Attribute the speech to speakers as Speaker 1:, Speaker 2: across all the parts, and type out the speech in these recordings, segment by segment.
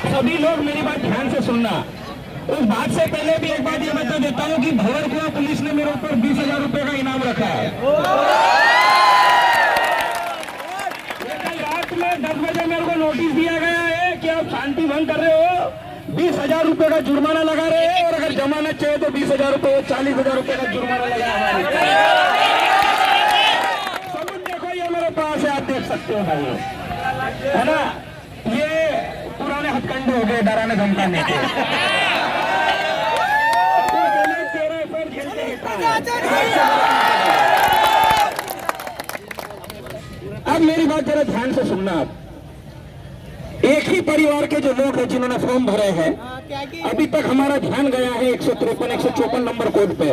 Speaker 1: सभी लोग मेरी बात ध्यान से सुनना। उस बात से पहले भी एक बात ये बता देता हूँ कि भंवरकुआं पुलिस ने मेरे ऊपर 20,000 रुपए का इनाम रखा है। कल रात में 10 बजे मेरे को नोटिस दिया गया है कि आप शांति भंग कर रहे हो, 20,000 रुपए का जुर्माना लगा रहे हैं, और अगर जमानत चाहिए तो 20,000 रुपए 40,000 रुपए का जुर्माना लगा सबूत देखो, ये मेरे पास है, आप देख सकते हो भाई, है ना। ये पुराने हथकंडे हो गए डराने धमकाने के। अब मेरी बात जरा ध्यान से सुनना। आप एक ही परिवार के जो लोग हैं जिन्होंने फॉर्म भरे हैं, अभी तक हमारा ध्यान गया है 153 154 नंबर कोड पे।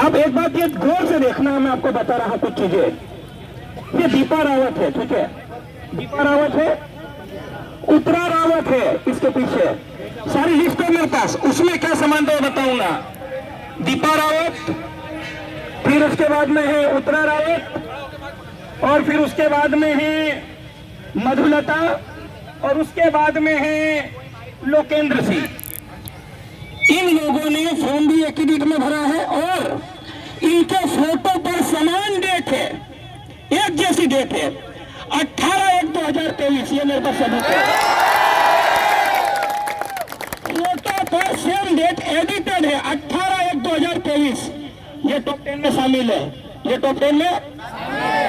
Speaker 1: आप एक बात ये गौर से देखना, मैं आपको बता रहा कुछ चीजें। ये दीपा रावत है, ठीक है, दीपा रावत है, उत्तरा रावत है, इसके पीछे सारी लिस्ट है मेरे पास। उसमें क्या समानता है बताऊंगा। दीपा रावत, फिर उसके बाद में है उत्तरा रावत, और फिर उसके बाद में है मधुलता, और उसके बाद में है लोकेंद्र सिंह। इन लोगों ने फॉर्म भी एक ही डेट में भरा है, और इनके फोटो पर समान डेट है, एक जैसी डेट है, 18/1/2023। ये मेरे पास सबूत है। फोटो पर सेम डेट एडिटेड है, 18/1/2023। ये टॉप 10 में शामिल है, ये टॉप 10 में,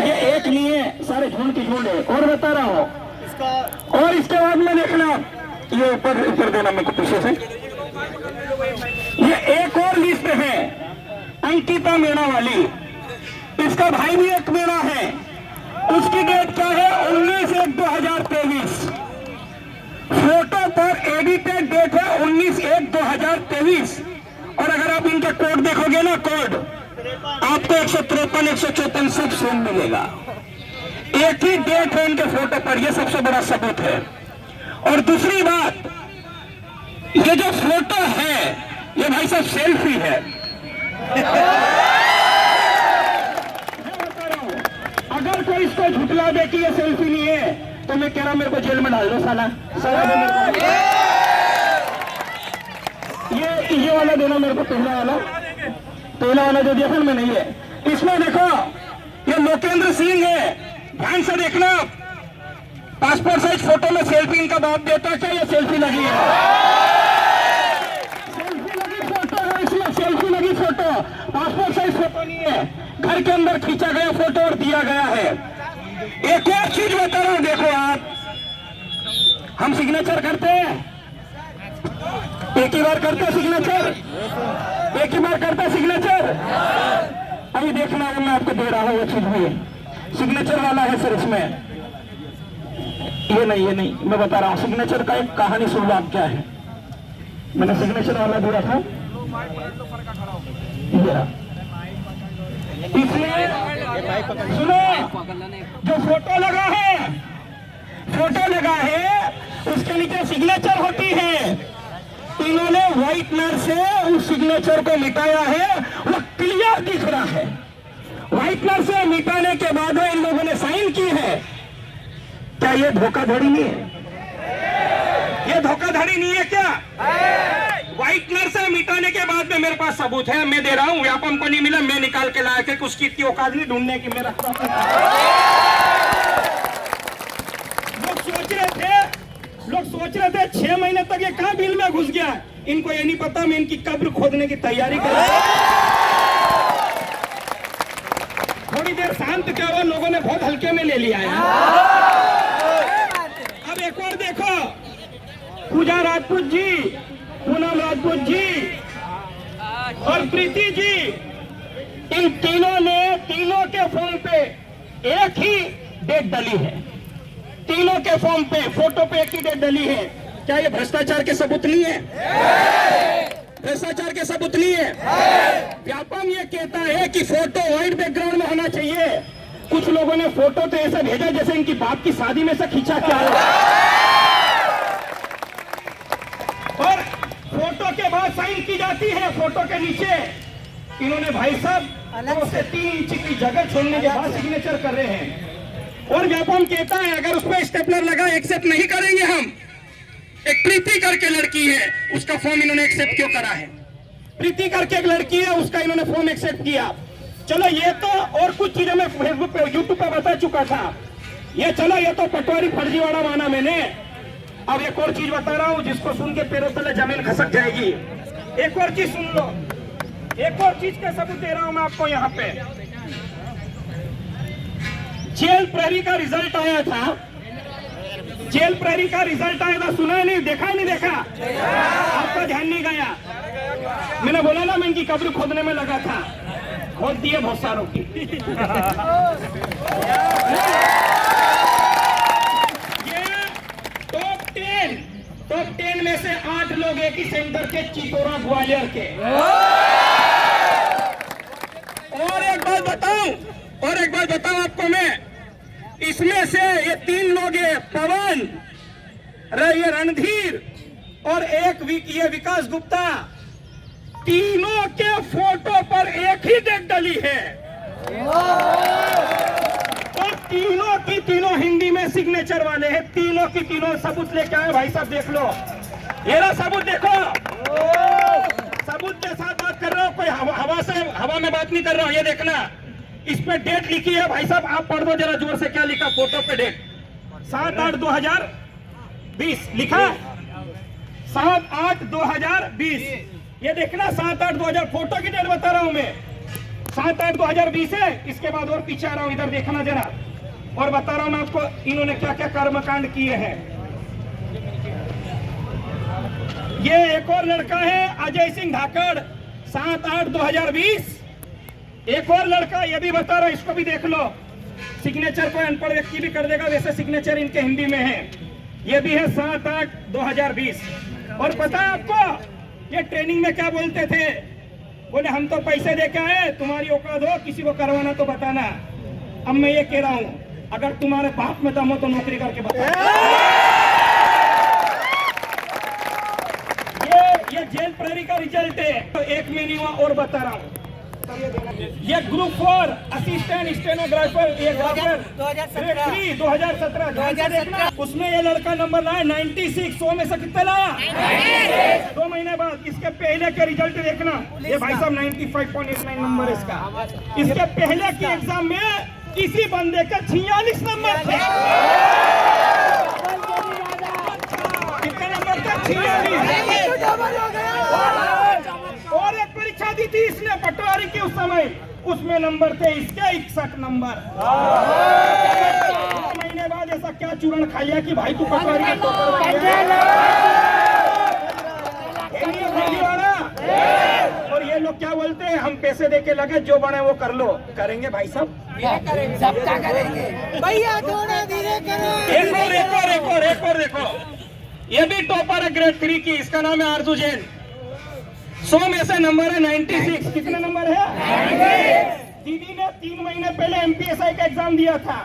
Speaker 1: ये एक नहीं है, सारे झूठ की झूठ है। और बता रहा हूँ, और इसके बाद में देखना, ये ऊपर देना मेरे को पीछे से, ये एक और लिस्ट है अंकिता मीणा वाली, इसका भाई भी एक मीणा है, उसकी डेट क्या है 19/1/2023। फोटो पर एडिटेड डेट है 19/1/2023। और अगर आप इनका कोड देखोगे ना, कोड आपको 153 154 सब सेम मिलेगा, एक ही डेट है इनके फोटो पर। यह सबसे बड़ा सबूत है। और दूसरी बात, ये जो फोटो है ये भाई साहब सेल्फी है। अगर कोई इसको झुठला दे कि ये सेल्फी नहीं है, तो मैं कह रहा हूं मेरे को जेल में डाल दो साला। ये वाला देना मेरे को, पहला वाला जो दिया था मैं नहीं है। इसमें देखो, ये लोकेंद्र सिंह है, ध्यान से देखना। पासपोर्ट साइज फोटो में सेल्फी इनका बाप देता है, क्या ये सेल्फी लगी है? सेल्फी लगी फोटो है, इसमें सेल्फी लगी फोटो, पासपोर्ट साइज फोटो नहीं है, घर के अंदर खींचा गया फोटो और दिया गया है। एक और चीज बता रहा हूं, देखो आप, हम सिग्नेचर करते हैं, एक ही बार करते सिग्नेचर, एक ही बार करते सिग्नेचर। अभी देखना, मैं आपको दे रहा हूं वो चीज भी, सिग्नेचर वाला है सर इसमें, ये नहीं, मैं बता रहा हूँ सिग्नेचर का एक कहानी सुन लो आप क्या है। मैंने सिग्नेचर वाला दिया था, इसमें सुनो, जो फोटो लगा है उसके नीचे सिग्नेचर होती है। इन्होंने व्हाइटनर से उस सिग्नेचर को मिटाया है, वो क्लियर दिख रहा है। व्हाइटनर से मिटाने के बाद इन लोगों ने साइन की है। क्या ये धोखाधड़ी नहीं है? ये धोखाधड़ी नहीं है क्या? व्हाइटनर से मिटाने के बाद में मेरे पास सबूत है, मैं दे रहा हूं। व्यापम को नहीं मिला, मैं निकाल के लाया कि उसकी इतनी औकात नहीं ढूंढने की। मेरा लोग सोच रहे थे 6 महीने तक ये कहां बिल में घुस गया। इनको ये नहीं पता मैं इनकी कब्र खोदने की तैयारी कर रहा हूं। थोड़ी देर शांत क्या हुआ, लोगों ने बहुत हल्के में ले लिया है। अब एक और देखो, पूजा राजपूत जी, पूनम राजपूत जी और प्रीति जी, इन तीनों के फॉर्म पे एक ही डेट डली है। तीनों के फॉर्म पे फोटो पे एक ही डेट डली है। क्या ये भ्रष्टाचार के सबूत नहीं है? भ्रष्टाचार के सबूत नहीं है? व्यापम ये कहता है कि फोटो व्हाइट बैकग्राउंड में होना चाहिए। कुछ लोगों ने फोटो तो ऐसा भेजा जैसे इनकी बाप की शादी में से खींचा क्या है। और फोटो के बाद साइन की जाती है, फोटो के नीचे इन्होंने भाई साहब 2 से 3 इंच की जगह छोड़ने के बाद सिग्नेचर कर रहे हैं। और व्यापम कहता है अगर उस पर स्टेपलर लगा एक्सेप्ट नहीं करेंगे हम। एक प्रीति करके लड़की है, उसका फॉर्म इन्होंने एक्सेप्ट क्यों करा है? प्रीति करके एक लड़की है, उसका इन्होंने फॉर्म एक्सेप्ट किया। चलो ये तो और कुछ चीजें मैं फेसबुक पे यूट्यूब पे बता चुका था। ये चलो ये तो पटवारी फर्जीवाड़ा माना मैंने। अब एक और चीज बता रहा हूँ जिसको सुन के पैरों तले जमीन खसक जाएगी। एक और चीज सुन लो, एक और चीज का सबूत दे रहा हूं मैं आपको। यहाँ पे जेल प्रहरी का रिजल्ट आया था, जेल प्रहरी का रिजल्ट आया था, सुना नहीं, देखा नहीं देखा? आपका ध्यान नहीं गया। मैंने बोला ना मैं इनकी कब्र खोदने में लगा था, खोद दिए बहुत सारों की। ये टॉप 10 में से 8 लोग एक ही सेंटर के, चितौरा ग्वालियर के। और एक बात बताऊं आपको मैं, इसमें से ये 3 लोग है, पवन, ये रणधीर और एक ये विकास गुप्ता, तीनों के फोटो पर एक ही डेट डली है। और तीनों की तीनों हिंदी में सिग्नेचर वाले हैं। तीनों की तीनों सबूत लेके आए भाई साहब, देख लो, ये रहा सबूत, देखो सबूत के साथ बात कर रहा हूँ, कोई हवा में बात नहीं कर रहा हूँ। ये देखना, इस पे डेट लिखी है भाई साहब, आप पढ़ दो जरा जोर से, क्या लिखा फोटो पे डेट? 7/8/2020 लिखा, 7/8/2020। ये देखना 7/8/2000, फोटो की डेट बता रहा हूं मैं, 7/8/2020 है। इसके बाद और पीछे आ रहा हूं, इधर देखना जरा, और बता रहा हूं मैं आपको इन्होंने क्या क्या कर्मकांड किए हैं। ये एक और लड़का है अजय सिंह धाकड़, 7/8/2020। एक और लड़का, ये भी बता रहा हूं, इसको भी देख लो। सिग्नेचर को अनपढ़ व्यक्ति भी कर देगा, वैसे सिग्नेचर इनके हिंदी में है। ये भी है 7/8/2020। और पता है आपको ये ट्रेनिंग में क्या बोलते थे? बोले हम तो पैसे दे के आए, तुम्हारी औकात हो किसी को करवाना तो बताना। अब मैं ये कह रहा हूं, अगर तुम्हारे बाप में दम हो तो नौकरी करके बताओ। ये जेल प्रहरी का रिजल्ट है, तो एक में नहीं हुआ और बता रहा हूँ। ये ग्रुप 4 असिस्टेंट स्टेनोग्राफर, ये ग्राफर 2017, उसमें ये लड़का नंबर लाया 96। 100 में से कितना लाया? 2 महीने बाद। इसके पहले के रिजल्ट देखना, ये भाई साहब 95.89 नंबर इसका। इसके पहले की एग्जाम में किसी बंदे का 46 नंबर थे। कितने नंबर था? 46। और एक परीक्षा दी थी इसने पटवारी की उस समय, उसमें नंबर थे इसके 61 नंबर। 2 महीने बाद ऐसा क्या चूरण खा लिया कि भाई तू पटवारी का टॉपर बन गया। और ये लोग क्या बोलते हैं, हम पैसे देके लगे, जो बने वो कर लो। करेंगे भाई साहब,
Speaker 2: सबका करेंगे भैया, थोड़ा धीरे करो।
Speaker 1: एक और देखो, ये भी टॉपर है ग्रेड 3 की, इसका नाम है आरजू जैन। 100 में से नंबर है 96। कितने नंबर है? 96। दीदी ने 3 महीने पहले एमपीएसआई का एग्जाम दिया था।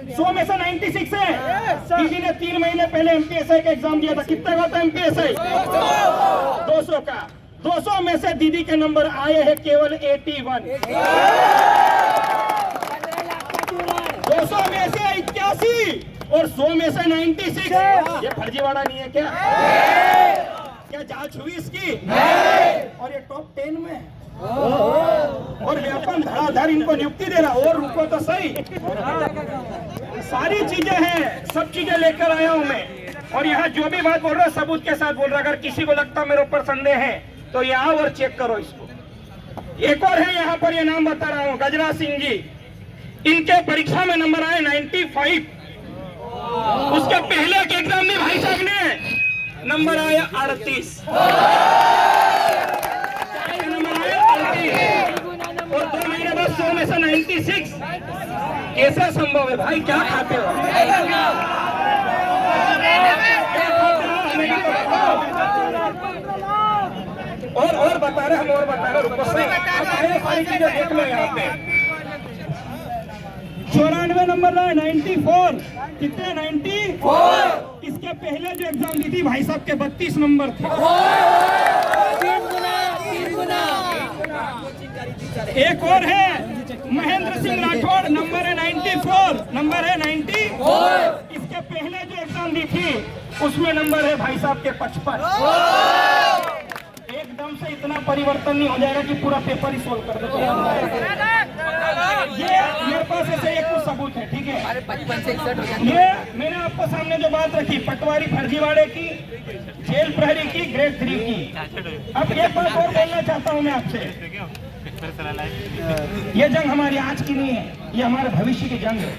Speaker 1: 100 में से 96 है। दीदी ने 3 महीने पहले एमपीएसआई का एग्जाम दिया था। कितने का था एमपीएसआई? 200 का। 200 में से दीदी के नंबर आए हैं केवल 81। 200 में से 81 और 100 में से 96। ये फर्जीवाड़ा नहीं है क्या? क्या जांच हुई इसकी? और ये टॉप 10 में, और व्यापम धड़ाधड़ इनको नियुक्ति दे रहा। और रुको तो सही, सारी चीजें हैं, सब चीजें लेकर आया हूं मैं। और यहाँ जो भी बात बोल रहा है सबूत के साथ बोल रहा। अगर किसी को लगता मेरे ऊपर संदेह है तो यहाँ और चेक करो इसको। एक और है यहाँ पर, ये नाम बता रहा हूँ, गजराज सिंह जी। इनके परीक्षा में नंबर आए 95। उसके पहले के एग्जाम में भाई साहब ने नंबर आया 38। नंबर आया 38 और 2 महीने बाद 100 में से 96। कैसा संभव है भाई? क्या खाते हो? और बता रहे हम, और बता रहे, रुको सही, सारी चीजें देख लो। यहाँ पे 94 नंबर है, 94। कितने? 94। इसके पहले जो एग्जाम दी थी भाई साहब के 32 नंबर थे। एक और है महेंद्र सिंह राठौड़, नंबर है 94, नंबर है 94। इसके पहले जो एग्जाम दी थी उसमें नंबर है भाई साहब के 55। एकदम से इतना परिवर्तन नहीं हो जाएगा कि पूरा पेपर ही सोल्व कर देते हैं। ये मेरे पास ऐसे एक कुछ सबूत है, ठीक है। ये मैंने आपको सामने जो बात रखी पटवारी फर्जीवाड़े की, जेल प्रहरी की, ग्रेड 3 की। अब एक बात और बोलना चाहता हूँ मैं आपसे, ये जंग हमारी आज की नहीं है, ये हमारे भविष्य की जंग है।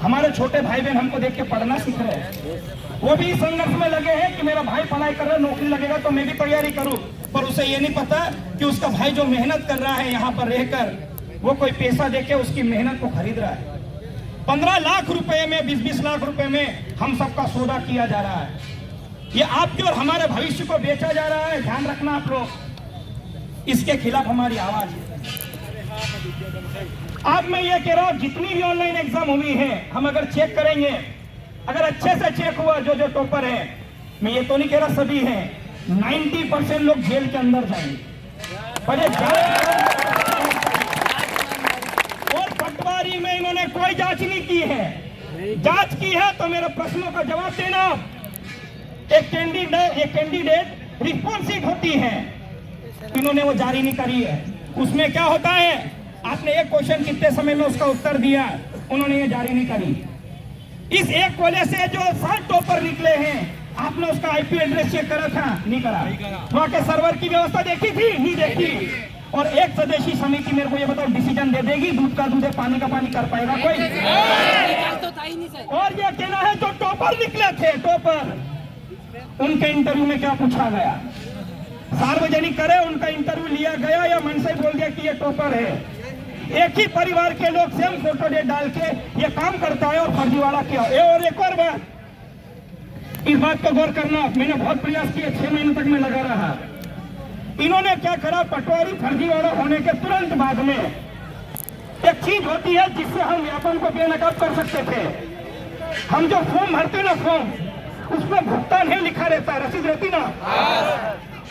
Speaker 1: हमारे छोटे भाई बहन हमको देख के पढ़ना सीख रहे हैं, वो भी संघर्ष में लगे हैं कि मेरा भाई पढ़ाई कर रहा है, नौकरी लगेगा तो मैं भी तैयारी करूं। पर उसे ये नहीं पता कि उसका भाई जो मेहनत कर रहा है यहाँ पर रहकर, वो कोई पैसा देके उसकी मेहनत को खरीद रहा है। 15 लाख रुपए में, 20-20 लाख रुपए में हम सबका सौदा किया जा रहा है। ये आपके और हमारे भविष्य को बेचा जा रहा है, ध्यान रखना आप लोग। इसके खिलाफ हमारी आवाज है। अब मैं ये कह रहा हूं, जितनी भी ऑनलाइन एग्जाम हुई है, हम अगर चेक करेंगे, अगर अच्छे से चेक हुआ, जो जो टॉपर है, मैं ये तो नहीं कह रहा सभी हैं, 90% लोग जेल के अंदर जाएंगे। और पटवारी में इन्होंने कोई जांच नहीं की है। जांच की है तो मेरे प्रश्नों का जवाब देना। एक कैंडिडेट रिस्पॉन्स शीट होती है, इन्होंने वो जारी नहीं करी है। उसमें क्या होता है, आपने एक क्वेश्चन कितने समय में उसका उत्तर दिया, उन्होंने ये जारी नहीं करी। इस एक कोले से जो 7 टॉपर निकले हैं, आपने उसका आईपी एड्रेस चेक करा था? नहीं करा। वहां के सर्वर की व्यवस्था देखी थी? नहीं देखी। और एक सदस्यीय समिति मेरे को ये बताओ डिसीजन दे देगी? दूध का दूध है, पानी का पानी कर पाएगा कोई? और ये कहना है जो टॉपर निकले थे, टॉपर, उनके इंटरव्यू में क्या पूछा गया? सार्वजनिक करे उनका इंटरव्यू लिया गया या मन से बोल दिया कि ये टॉपर है? एक ही परिवार के लोग सेम फोटो डे डाल के ये काम करता है और फर्जीवाड़ा किया। और एक और बात, इस बात को गौर करना, मैंने बहुत प्रयास किए, 6 महीने तक मैं लगा रहा। इन्होंने क्या करा, पटवारी फर्जीवाड़ा होने के तुरंत बाद में एक चीज होती है जिससे हम व्यापन को बेनकाब कर सकते थे। हम जो फॉर्म भरते ना, फॉर्म, उसमें भुगतान है लिखा रहता है, रसीद रहती ना,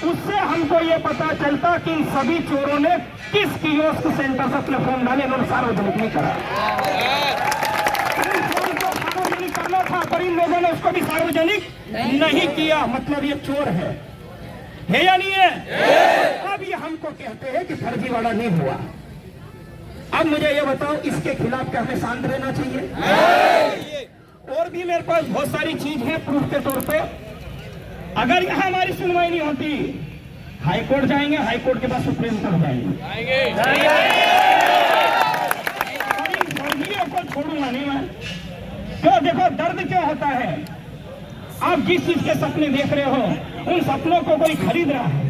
Speaker 1: उससे हमको ये पता चलता कि इन सभी चोरों ने किस कियोस्क सेंटर से अपने फॉर्म डाले, इन्होंने सार्वजनिक नहीं करा। सार्वजनिक करना था पर इन लोगों ने उसको भी सार्वजनिक नहीं किया। मतलब ये चोर है या नहीं है? अब ये हमको कहते हैं कि फर्जीवाड़ा नहीं हुआ। अब मुझे ये बताओ, इसके खिलाफ क्या हमें शांत रहना चाहिए? और भी मेरे पास बहुत सारी चीज है प्रूफ के तौर पे। अगर यहाँ हमारी सुनवाई नहीं होती, हाई कोर्ट जाएंगे, हाई कोर्ट के बाद सुप्रीम कोर्ट जाएंगे। फर्जियों को छोड़ूंगा नहीं मैं। क्यों? देखो दर्द क्या होता है। आप जिस चीज के सपने देख रहे हो, उन सपनों को कोई खरीद रहा है,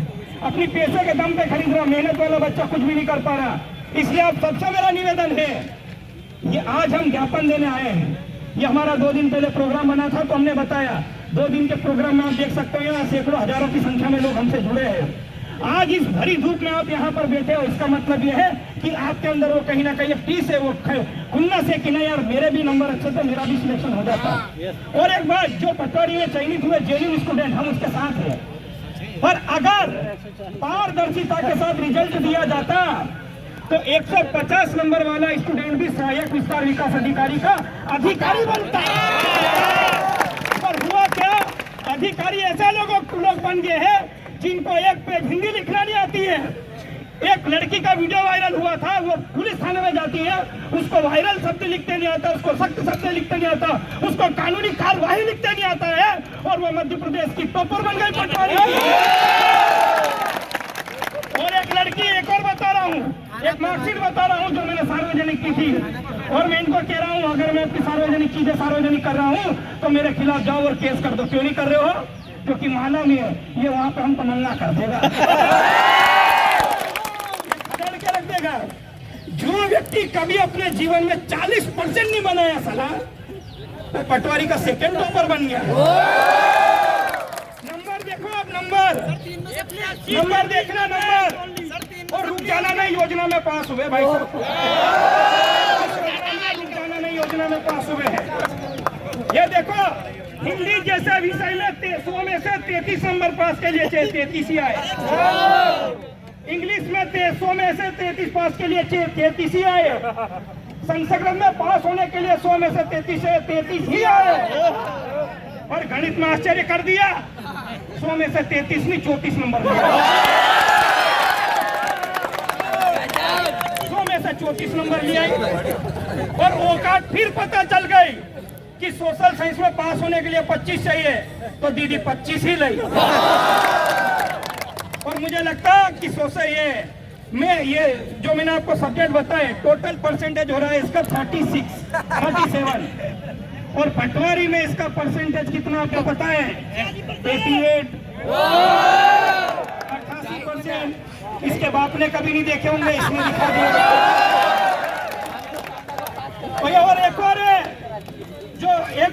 Speaker 1: अपनी पैसे के दम पे खरीद रहा। मेहनत वाला बच्चा कुछ भी नहीं कर पा रहा। इसलिए आप सबसे मेरा निवेदन है, ये आज हम ज्ञापन देने आए हैं। ये हमारा 2 दिन पहले प्रोग्राम बना था तो हमने बताया, 2 दिन के प्रोग्राम में आप देख सकते हो यहाँ सैकड़ों हजारों की संख्या में लोग हमसे जुड़े हैं। आज इस भरी धूप में आप यहाँ पर बैठे हो, इसका मतलब यह है कि आपके अंदर वो कहीं ना कहीं पीस है, वो खुन्नस से कि नहीं यार मेरे भी नंबर अच्छे थे, मेरा भी सिलेक्शन हो जाता। और एक बात, जो पटवारी में चयनित हुए जेन्युइन स्टूडेंट, हम उसके साथ हैं। पर अगर पारदर्शिता के साथ रिजल्ट दिया जाता तो 150 नंबर वाला स्टूडेंट भी सहायक विस्तार विकास अधिकारी का अधिकारी बनता। पर हुआ क्या, अधिकारी ऐसे लोग बन गए हैं जिनको एक पेज हिंदी लिखना नहीं आती है। एक लड़की का वीडियो वायरल हुआ था, वो पुलिस थाने में जाती है, उसको वायरल शब्द लिखते नहीं आता, उसको सख्त शब्द लिखते नहीं आता, उसको कानूनी कार्यवाही लिखते नहीं आता है, और वो मध्य प्रदेश की टॉपर बन गई पटवारी। और एक लड़की, एक और बता रहा हूँ, एक मार्कशीट बता रहा हूँ जो मैंने सार्वजनिक की थी, और मैं इनको कह रहा हूँ अगर मैं अपनी सार्वजनिक चीजें सार्वजनिक कर रहा हूँ तो मेरे खिलाफ जाओ और केस कर दो। क्यों नहीं कर रहे हो? क्योंकि माला में है, ये वहां पे हमको नंगा कर देगा, खदेड़ के रख देगा। जो व्यक्ति कभी अपने जीवन में 40% नहीं बनाया साला, वो पटवारी का सेकंड टॉपर बन गया। नंबर देखो, आप नंबर देखना, नंबर। और रुक जाना नहीं योजना में पास हुए भाई साहब, रुक जाना नहीं योजना में पास हुए हैं। ये देखो, हिंदी जैसे विषय में 100 में से 33 नंबर पास के लिए 33 ही आए। इंग्लिश में 100 में से 33 पास के लिए 33 ही आए। संस्कृत में पास होने के लिए 100 में से 33 ही आए। और गणित में आश्चर्य कर दिया, 100 में से 33 नहीं 34 नंबर लिया। 100 में से 34 नंबर लिया। और औकात फिर पता चल गई कि सोशल साइंस में पास होने के लिए 25 चाहिए, तो दीदी 25 ही लाई। और मुझे लगता कि ये जो मैंने आपको सब्जेक्ट बताए, टोटल परसेंटेज हो रहा है इसका 37। और पटवारी में इसका परसेंटेज कितना आपको पता है? 88%। इसके बाप ने कभी नहीं देखे होंगे, इसने दिखा दिया। और एक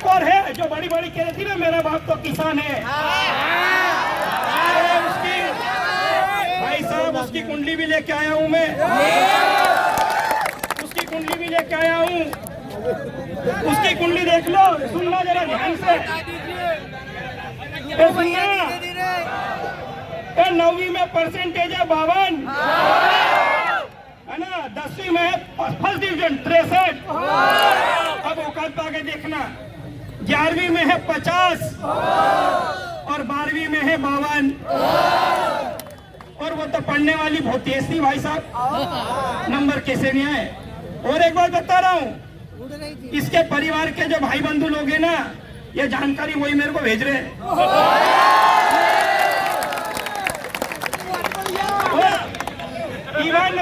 Speaker 1: और है जो बड़ी बड़ी कह रही थी ना, मेरा बाप तो किसान है। भाई साहब, उसकी कुंडली भी लेके आया हूं मैं। उसकी कुंडली भी लेके आया हूं। उसकी कुंडली देख लो, सुनना जरा ध्यान से। सुनना, 9वीं में परसेंटेज है 52, है ना। 10वीं में फर्स्ट डिवीजन 63। अब औकात आगे देखना, 11वीं में है 50 और 12वीं में है 52। और वो तो पढ़ने वाली बहुत तेज थी भाई साहब, नंबर कैसे नहीं आए। और एक बात बता रहा हूँ, इसके परिवार के जो भाई बंधु लोग हैं ना, ये जानकारी वही मेरे को भेज रहे हैं। इवन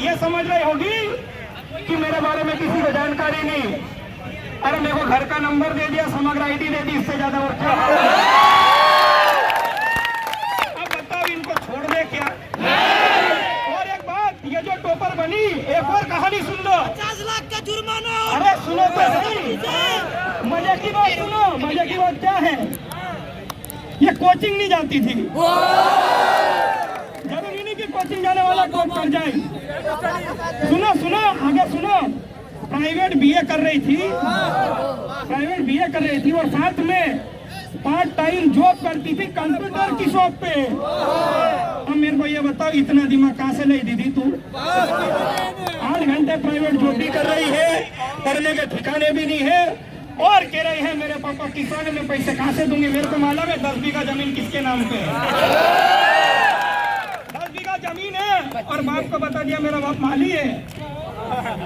Speaker 1: ये समझ रही होगी कि मेरे बारे में किसी को जानकारी नहीं। अरे मेरे को घर का नंबर दे दिया, समग्र आईडी दे दी, इससे ज्यादा और क्या। अब बताओ इनको छोड़ दे क्या? और एक बात, ये जो टॉपर बनी, एक और कहानी सुन लो।
Speaker 2: 50 लाख का जुर्माना।
Speaker 1: अरे सुनो तो सही, मजे की बात सुनो। मजे की बात क्या है, ये कोचिंग नहीं जाती थी। जरूरी नहीं कि कोचिंग जाने वाला टॉप कर जाए। सुनो आगे सुनो। प्राइवेट बीए कर रही थी और साथ में पार्ट टाइम जॉब करती थी कंप्यूटर की शॉप पे। अब मेरे को ये बताओ, इतना दिमाग कहाँ से लाई दीदी तू? 8 घंटे प्राइवेट जॉब भी कर रही है, पढ़ने के ठिकाने भी नहीं है, और कह रही है मेरे पापा किसान है, मैं पैसे कहाँ से दूंगी? मेरे को मालूम है 10 बीघा जमीन किसके नाम पे है। 10 बीघा जमीन है और बाप को बता दिया मेरा बाप माली है।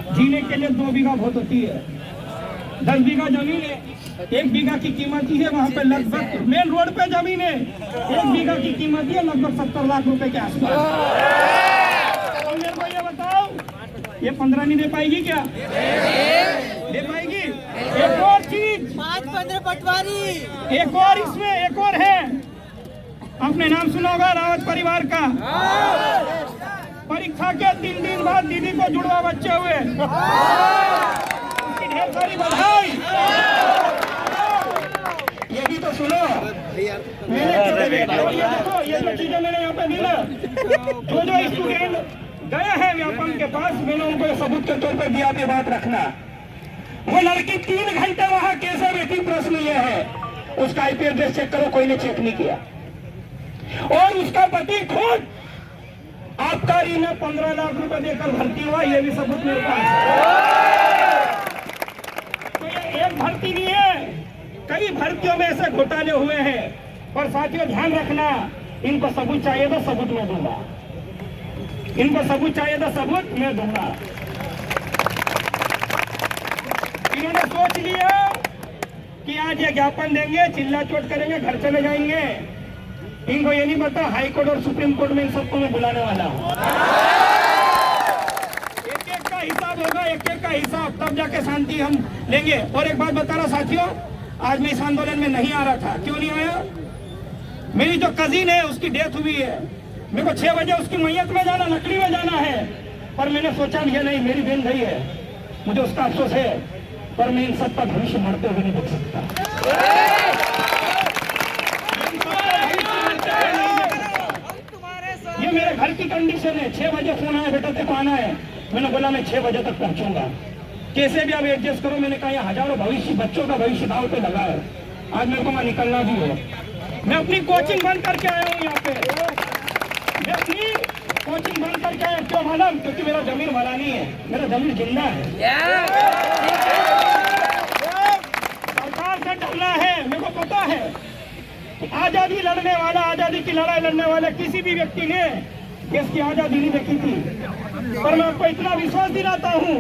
Speaker 1: जीने के लिए 2 बीघा बहुत होती है। 10 बीघा जमीन है, 1 बीघा की कीमत ही है वहाँ पे लगभग, मेन रोड पे जमीन है, 1 बीघा की कीमत ही है लगभग 70 लाख रुपए के आसपास। तो मेरे को ये बताओ, ये 15 नहीं दे पाएगी क्या? दे पाएगी। एक और चीज,
Speaker 2: 5-15 पटवारी।
Speaker 1: एक और इसमें एक और है, आपने नाम सुना होगा रावत परिवार का। परीक्षा के 3 दिन बाद दीदी को जुड़वा बच्चे हुए, उसकी ढेर सारी बधाई। ये भी तो सुनो, मैंने ये जो चीजें मैंने यहाँ पे दी ना, जो स्टूडेंट गए हैं व्यापम के पास, मैंने उनको सबूत के तौर पर दिया। बात रखना, वो लड़की 3 घंटे वहां कैसे बैठी, प्रश्न ये है। उसका आईपी एड्रेस चेक करो, कोई ने चेक नहीं किया। और उसका पति खुद आबकारी में 15 लाख रुपए देकर भर्ती हुआ, ये भी सबूत मेरे पास है। तो ये एक भर्ती नहीं है, कई भर्तियों में ऐसे घोटाले हुए हैं। और साथियों ध्यान रखना, इनको सबूत चाहिए तो सबूत मैं दूंगा, इनको सबूत चाहिए तो सबूत मैं दूंगा। इन्होंने सोच लिया कि आज ये ज्ञापन देंगे, चिल्ला चोट करेंगे, घर चले जाएंगे। इनको ये नहीं पता हाई कोर्ट और सुप्रीम कोर्ट में इन सबको मैं बुलाने वाला हूँ। एक का हिसाब होगा, एक का हिसाब, तब जाके शांति हम लेंगे। और एक बात बता रहा साथियों, आज मैं इस आंदोलन में नहीं आ रहा था। क्यों नहीं आया? मेरी जो कजिन है उसकी डेथ हुई है, मेरे को 6 बजे उसकी मैयत में जाना, लकड़ी में जाना है। पर मैंने सोचा ये नहीं, मेरी बहन गई है, मुझे उसका अफसोस है, पर मैं इन सबका भविष्य मरते हुए नहीं देख सकता। ये मेरे घर की कंडीशन है। 6 बजे फोन आया, बेटा तेरे को आना है। मैंने बोला मैं 6 बजे तक पहुंचूंगा, कैसे भी आप एडजस्ट करो। मैंने कहा हजारों भविष्य, बच्चों का भविष्य दाव पे लगा है। आज मेरे को वहां निकलना भी है। मैं अपनी कोचिंग बंद करके आया हूँ यहाँ पे, मैं अपनी कोचिंग बंद करके आए क्यों मालूम? क्योंकि मेरा जमीन वाला नहीं है, मेरा जमीन जिंदा है। सरकार से डरना है, मेरे को पता है। आजादी लड़ने वाला, आजादी की लड़ाई लड़ने वाले किसी भी व्यक्ति ने देश की आजादी नहीं देखी थी, पर मैं आपको इतना विश्वास दिलाता हूँ,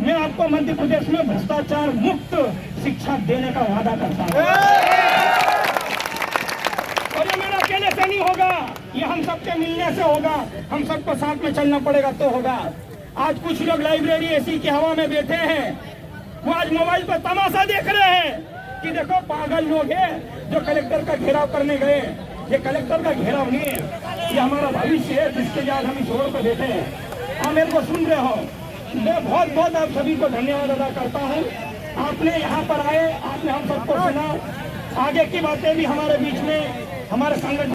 Speaker 1: मैं आपको मध्य प्रदेश में भ्रष्टाचार मुक्त शिक्षा देने का वादा करता हूँ। और ये मेरा अकेले से नहीं होगा, ये हम सबके मिलने से होगा, हम सबको साथ में चलना पड़ेगा तो होगा। आज कुछ लोग लाइब्रेरी एसी की हवा में बैठे हैं, वो आज मोबाइल पर तमाशा देख रहे हैं कि देखो पागल लोग हैं जो कलेक्टर का घेराव करने गए। ये कलेक्टर का घेराव नहीं है, ये हमारा भविष्य है जिसके लिए आज हम इस रोड पर बैठे हैं। आप मेरे को सुन रहे हो, मैं बहुत बहुत आप सभी को धन्यवाद अदा करता हूँ। आपने यहाँ पर आए, आपने हम सबको सुना। आगे की बातें भी हमारे बीच में हमारे संगठन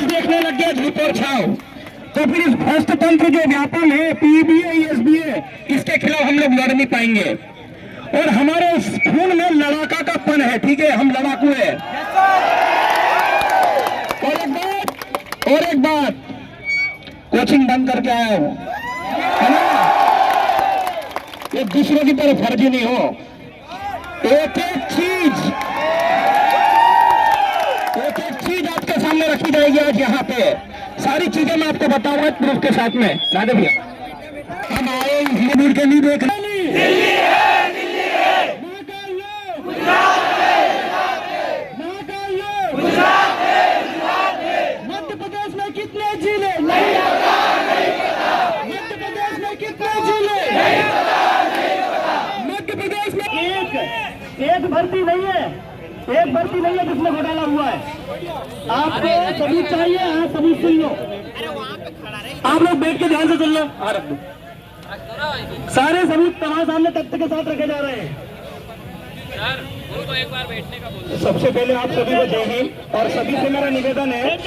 Speaker 1: देखने लग गया झूठ और छाव, तो फिर इस भ्रष्ट तंत्र जो व्यापम है पीबीए ईएसबीए, इसके खिलाफ हम लोग लड़ नहीं पाएंगे। और हमारे उस खून में लड़ाका का पन है, ठीक है, हम लड़ाकू है। और एक बात, कोचिंग बंद करके आया हूं, है ना? ये दूसरों की तरफ फर्जी नहीं हो। एक एक चीज आपके सामने रखी जाएगी आज यहाँ पे। सारी चीजें मैं आपको बताऊंगा प्रूफ के साथ में। राधे भैया, हम आए इसलिए के नहीं देख रहे। मध्य प्रदेश में कितने जिले, मध्य प्रदेश में कितने जिले, मध्य प्रदेश में एक भर्ती नहीं है, एक भर्ती नहीं है जिसमें घोटाला हुआ है। आपको सबूत चाहिए, हाँ सबूत सुन लो। आप लोग बैठ के ध्यान से सुन लो। सारे सबूत तुम्हारे सामने तथ्य के साथ रखे जा रहे हैं।
Speaker 3: सर, उनको एक बार बैठने का बोलो।
Speaker 1: सबसे पहले आप सभी को जय हिंद, और सभी से मेरा निवेदन है